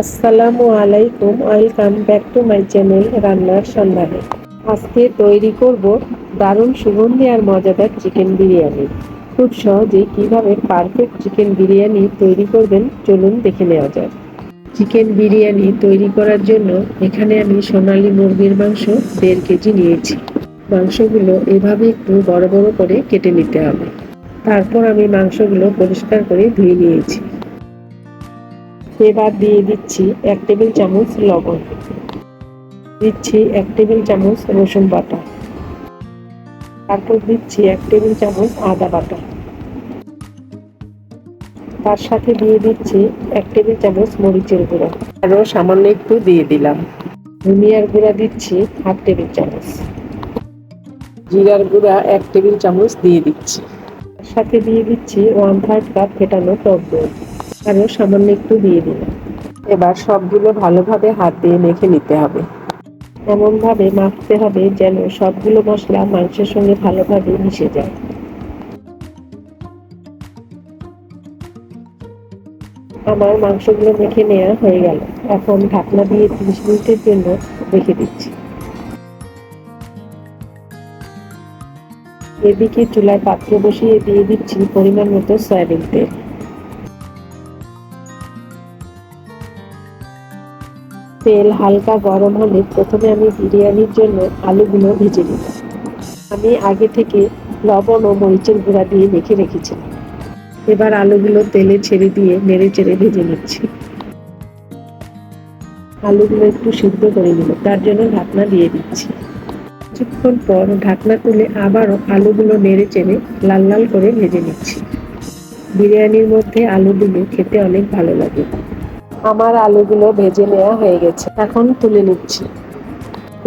আসসালামু আলাইকুম, welcome back to my channel রান্নার সন্ধানে। আজকে তৈরি করব দারুণ সুগন্ধি আর মজাদার চিকেন বিরিয়ানি। খুব সহজে কিভাবে পারফেক্ট চিকেন বিরিয়ানি তৈরি করবেন চলুন দেখে নেওয়া যাক। চিকেন বিরিয়ানি তৈরি করার জন্য এখানে আমি সোনালী মুরগির মাংস 1.5 কেজি নিয়েছি। মাংসগুলো এভাবে একটু বড় বড় করে কেটে নিতে হবে। তারপর আমি মাংসগুলো পরিষ্কার করে ধুয়ে নিয়েছি। এবার দিয়ে দিচ্ছি 1 টেবিল চামচ লবণ, দিচ্ছি 1 টেবিল চামচ রসুন বাটা, তারপর দিচ্ছি 1 টেবিল চামচ আদা বাটা, তার সাথে দিয়ে দিচ্ছি 1 টেবিল চামচ মরিচের গুঁড়ো, আরও সামান্য একটু দিয়ে দিলাম। ধনিয়ার গুঁড়া দিচ্ছি 1/2 টেবিল চামচ, জিরার গুঁড়া 1 টেবিল চামচ দিয়ে দিচ্ছি, তার সাথে দিয়ে দিচ্ছি 1/3 কাপ ফেটানো টক দই, আরও সামান্য একটু দিয়ে দিলাম। এবার সবগুলো ভালোভাবে হাত দিয়ে মেখে নিতে হবে। এমনভাবে মাখতে হবে যেন সবগুলো মশলা মাংসের সঙ্গে ভালোভাবে মিশে যায়। আমার মাংসগুলো মেখে নেওয়া হয়ে গেল। এখন ঢাকনা দিয়ে 30 মিনিটের জন্য রেখে দিচ্ছি। এদিকে চুলায় পাত্র বসিয়ে দিয়ে দিচ্ছি পরিমাণ মতো সয়াবিন তেল। তেল হালকা গরম হলে প্রথমে আমি বিরিয়ানির জন্য আলুগুলো ভেজে নিব। আমি আগে থেকে লবণ ও মরিচের গুঁড়া দিয়ে মেখে রেখেছিলাম। এবার আলুগুলো তেলে ছেড়ে দিয়ে নেড়ে চেড়ে ভেজে নিচ্ছি। আলুগুলো একটু সিদ্ধ করে নিব, তার জন্য ঢাকনা দিয়ে দিচ্ছি। কিছুক্ষণ পর ঢাকনা তুলে আবারও আলুগুলো নেড়ে চেড়ে লাল লাল করে ভেজে নিচ্ছি। বিরিয়ানির মধ্যে আলু দিলে খেতে অনেক ভালো লাগে। আমার আলুগুলো ভেজে নেওয়া হয়ে গেছে, এখন তুলে নিচ্ছি।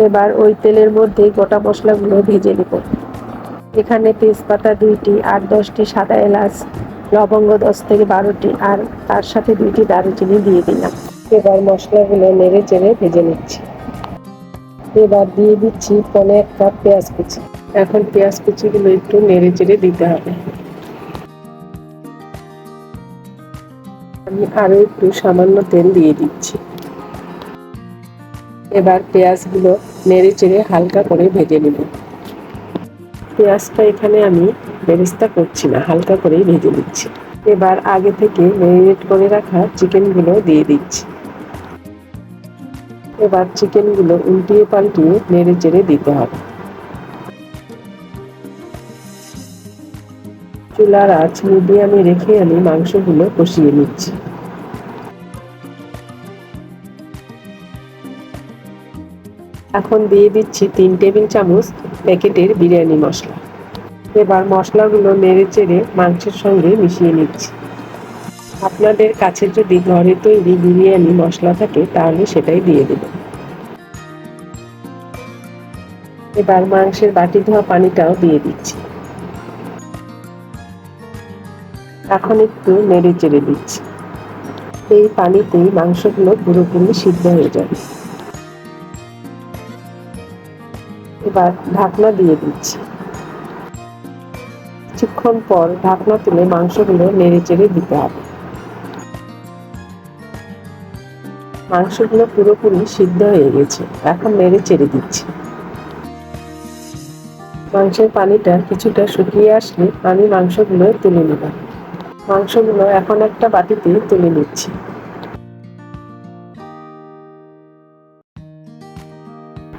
এবার ওই তেলের মধ্যে গোটা মশলাগুলো ভেজে নেব। এখানে তেজপাতা 2টি, 8-10টি সাদা এলাচ, লবঙ্গ 10 থেকে 12টি, আর তার সাথে 2টি দারুচিনি দিয়ে দিলাম। এবার মশলাগুলো নেড়ে চেড়ে ভেজে নিচ্ছি। এবার দিয়ে দিচ্ছি 1 কাপ পেঁয়াজ কুচি। এখন পেঁয়াজ কুচিগুলো একটু নেড়ে চেড়ে দিতে হবে। আমি আরো একটু সামান্য তেল দিয়ে দিচ্ছি। এবার পেঁয়াজগুলো নেড়ে চেড়ে হালকা করে ভেজে নেব। পেঁয়াজটা এখানে আমি বেরেস্তা করছি না, হালকা করেই ভেজে নিচ্ছি। এবার আগে থেকে ম্যারিনেট করে রাখা চিকেনগুলো দিয়ে দিচ্ছি। এবার চিকেনগুলো উল্টিয়ে পাল্টিয়ে নেড়ে চেড়ে দিতে হবে। চুলার আঁচ মিডিয়ামে রেখে আমি মাংসগুলো কষিয়ে নিচ্ছি। এখন দিয়ে দিচ্ছি 3 টেবিল চামচ প্যাকেটের বিরিয়ানি মশলা। এবার মশলাগুলো নেড়ে চেড়ে মাংসের সঙ্গে মিশিয়ে নিচ্ছি। আপনাদের কাছে যদি ঘরে তৈরি বিরিয়ানি মশলা থাকে তাহলে সেটাই দিয়ে দেবেন। এবার মাংসের বাটি ধোয়া পানিটাও দিয়ে দিচ্ছি। এখন একটু নেড়ে চেড়ে দিচ্ছি। এই পানিতেই মাংসগুলো পুরোপুরি সিদ্ধ হয়ে যাবে। এবার ঢাকনা দিয়ে দিচ্ছি। কিছুক্ষণ পর ঢাকনা তুলে মাংসগুলো নেড়ে চেড়ে দিতে হবে। মাংসগুলো পুরোপুরি সিদ্ধ হয়ে গেছে, এখন নেড়ে চেড়ে দিচ্ছি। মাংসের পানিটা কিছুটা শুকিয়ে আসলে আমি মাংসগুলো তুলে নেব। মাংসগুলো এখন একটা বাটিতে তুলে নিচ্ছি।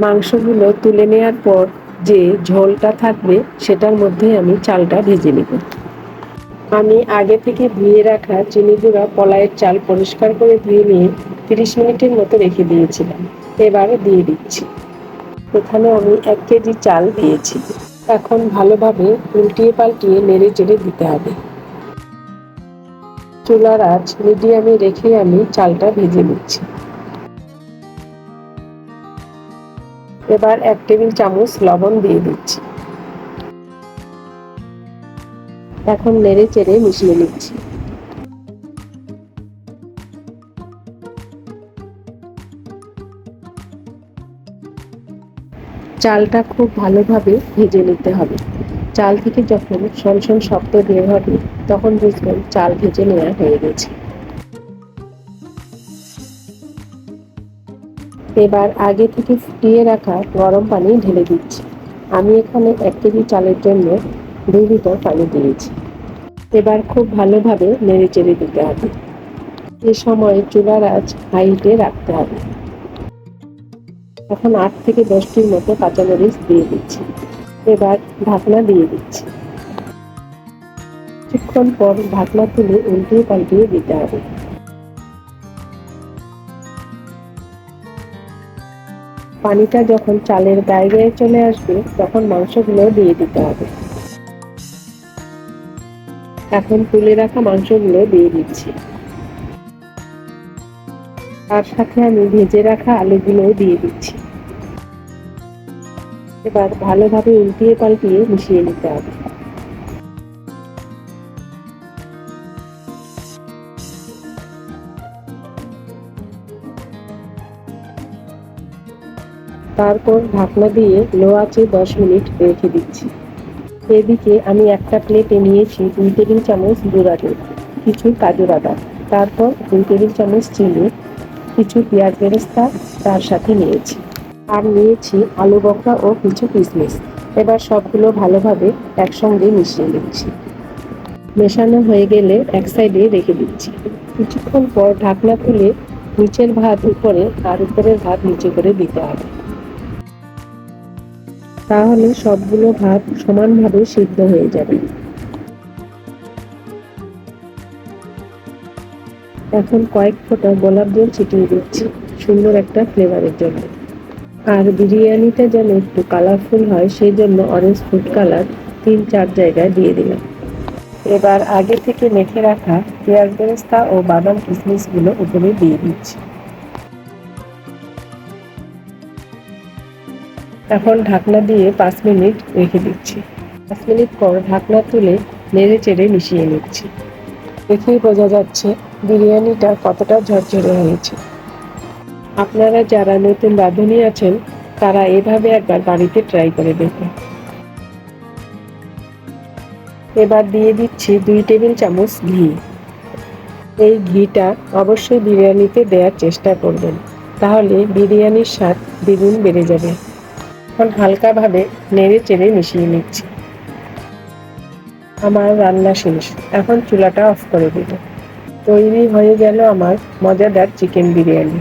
মাংসগুলো তুলে নেওয়ার পর যে ঝোলটা থাকবে সেটার মধ্যে আমি চালটা ভেজে নেব। আমি আগে থেকে ধুয়ে রাখা চিনি গুঁড়া কলাইয়ের চাল পরিষ্কার করে ধুয়ে নিয়ে 30 মিনিটের মতো রেখে দিয়েছিলাম। এবারে দিয়ে দিচ্ছি। এখানে আমি 1 কেজি চাল দিয়েছি। এখন ভালোভাবে উল্টিয়ে পাল্টিয়ে নেড়ে চেড়ে দিতে হবে। চুলার আঁচ মিডিয়ামে রেখে আমি চালটা ভেজে নিচ্ছি। এবার 1 টেবিল চামচ লবণ দিয়ে দিচ্ছি। এখন নেড়ে চেড়ে মিশিয়ে নিচ্ছি। চালটা খুব ভালোভাবে ভেজে নিতে হবে। চাল থেকে যখন সনসন শব্দ বের হবে তখন বুঝবেন চাল ভেজে নেওয়া হয়ে গেছে। এবার আগে থেকে ফুটিয়ে রাখা গরম পানি ঢেলে দিচ্ছি। আমি এখানে 1 কেজি চালের জন্য 2 লিটার পানি দিয়েছি। এবার খুব ভালোভাবে নেড়েচেড়ে দিতে হবে। এ সময় চুলার আঁচ হাইতে রাখতে হবে। এখন 8 থেকে 10টির মতো কাঁচামরিচ দিয়ে দিচ্ছি। এবার ঢাকনা দিয়ে দিচ্ছি। কিছুক্ষণ পর ঢাকনা তুলে উল্টিয়ে পাল্টিয়ে দিতে হবে। পানিটা যখন চালের গায়ে গায়ে চলে আসবে তখন মাংসগুলো দিয়ে দিতে হবে। এখন তুলে রাখা মাংসগুলো দিয়ে দিচ্ছি। তার সাথে আমি ভেজে রাখা আলুগুলো দিয়ে দিচ্ছি। এবার ভালোভাবে উল্টিয়ে পাল্টিয়ে মিশিয়ে নিতে হবে। তারপর ঢাকনা দিয়ে লো আঁচে 10 মিনিট রেখে দিচ্ছি। এদিকে আমি একটা প্লেটে নিয়েছি 2 টেবিল চামচ গুঁড়া দুধ, কিছু কাজু বাদাম, তারপর 2 টেবিল চামচ চিনি, কিছু পেঁয়াজ বেরেস্তা তার সাথে নিয়েছি, আর নিয়েছি আলু বখরা ও কিছু কিশমিশ। এবার সবগুলো ভালোভাবে একসঙ্গে মিশিয়ে নিচ্ছি। মেশানো হয়ে গেলে এক সাইডে রেখে দিচ্ছি। কিছুক্ষণ পর ঢাকনা তুলে নিচের ভাত উপরে আর উপরের ভাত নিচে করে দিতে হবে। তাহলে সবগুলো ভাত সমানভাবে সিদ্ধ হয়ে যাবে। এখন কয়েক ফোঁটা গোলাপ জল ছিটিয়ে দিচ্ছি সুন্দর একটা ফ্লেভারের জন্য। আর বিরিয়ানিটা যেন একটু কালারফুল হয় সেই জন্য অরেঞ্জ ফুড কালার 3-4 জায়গায় দিয়ে দিলাম। এবার আগে থেকে মেখে রাখা পেঁয়াজ বেরেস্তা ও বাদাম কিশমিশগুলো উপরে দিয়ে দিচ্ছি। এখন ঢাকনা দিয়ে 5 মিনিট রেখে দিচ্ছি। 5 মিনিট পর ঢাকনা তুলে নেড়ে চেড়ে মিশিয়ে নিচ্ছি। দেখেই বোঝা যাচ্ছে বিরিয়ানিটা কতটা ঝরঝরে হয়েছে। আপনারা যারা নতুন রাঁধুনি আছেন তারা এভাবে একবার বাড়িতে ট্রাই করে দেখুন। এবার দিয়ে দিচ্ছি 2 টেবিল চামচ ঘি। এই ঘিটা অবশ্যই বিরিয়ানিতে দেওয়ার চেষ্টা করবেন, তাহলে বিরিয়ানির স্বাদ দ্বিগুণ বেড়ে যাবে। এখন হালকাভাবে নেড়ে চেড়ে মিশিয়ে নিচ্ছি। আমার রান্না শেষ, এখন চুলাটা অফ করে দেব। তৈরি হয়ে গেল আমার মজাদার চিকেন বিরিয়ানি।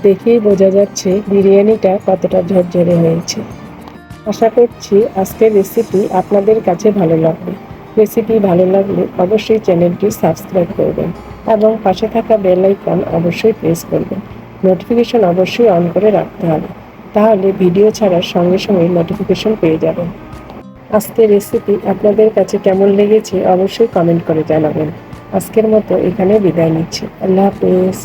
দেখেই বোঝা যাচ্ছে বিরিয়ানিটা কতটা ঝরঝরে হয়েছে। আশা করছি আজকের রেসিপি আপনাদের কাছে ভালো লাগবে। রেসিপি ভালো লাগলে অবশ্যই চ্যানেলটি সাবস্ক্রাইব করবেন এবং পাশে থাকা বেল আইকন অবশ্যই প্রেস করবেন। নোটিফিকেশন অবশ্যই অন করে রাখতে হবে, তাহলে ভিডিও ছাড়ার সঙ্গে সঙ্গে নোটিফিকেশন পেয়ে যাবেন। আজকের রেসিপি আপনাদের কাছে কেমন লেগেছে অবশ্যই কমেন্ট করে জানাবেন। আজকের মতো এখানে বিদায় নিচ্ছি। আল্লাহ হাফেজ।